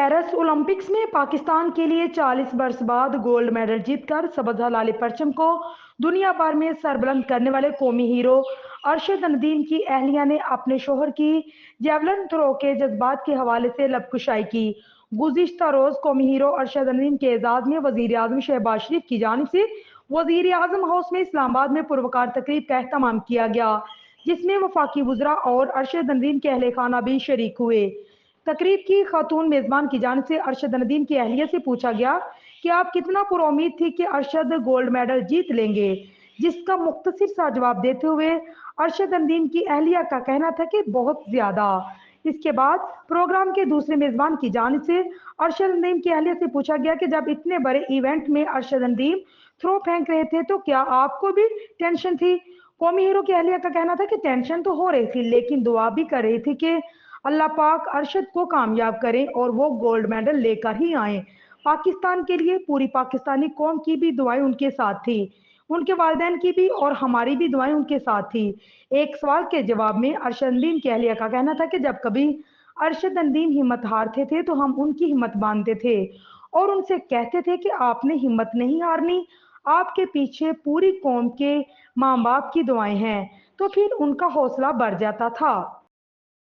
Paris Olympics में पाकिस्तान के लिए 40 बरस बाद गोल्ड मेडल जीतकर सबज लाल परचम को दुनिया भर में सरबुलंद करने वाले कौमी हीरो अरशद नदीम की अहलिया ने अपने शोहर की जेवलिन थ्रो के जज्बात के हवाले से लबकुशाई की। गुज़िश्ता रोज कौमी हीरो अरशद नदीम के एजाज में वजीर आजम शहबाज शरीफ की जानिब से वजीर आजम हाउस में इस्लामाबाद में पुरवकार तकरीब का एहतमाम किया गया, जिसमें वफाकी वज़रा और अरशद नदीम के अहले खाना भी शरीक हुए। तकरीब की खातून मेजबान की जानिब से अरशद नदीम की अहलिया से पूछा गया कि आप कितना पुरुम्मीद थी कि अरशद गोल्ड मेडल जीत लेंगे, जिसका मुख्तसर सा जवाब देते हुए अरशद नदीम की अहलिया का कहना था कि बहुत ज्यादा। इसके बाद प्रोग्राम के दूसरे मेजबान की जानिब से अरशद नदीम की अहलिया से पूछा गया कि जब इतने बड़े इवेंट में अरशद नदीम थ्रो फेंक रहे थे तो क्या आपको भी टेंशन थी। कौमी हीरो की अहलिया का कहना था कि टेंशन तो हो रही थी, लेकिन दुआ भी कर रही थी कि अल्लाह पाक अरशद को कामयाब करें और वो गोल्ड मेडल लेकर ही आए। पाकिस्तान के लिए पूरी पाकिस्तानी कौम की भी दुआएं उनके साथ थी, उनके वालिदैन की भी और हमारी भी दुआएं उनके साथ थी। एक सवाल के जवाब में अरशद नदीम की अहलिया का कहना था कि जब कभी अरशद नदीम हिम्मत हारते थे तो हम उनकी हिम्मत बांधते थे और उनसे कहते थे कि आपने हिम्मत नहीं हारनी, आपके पीछे पूरी कौम के माँ बाप की दुआएं हैं। तो फिर उनका हौसला बढ़ जाता था।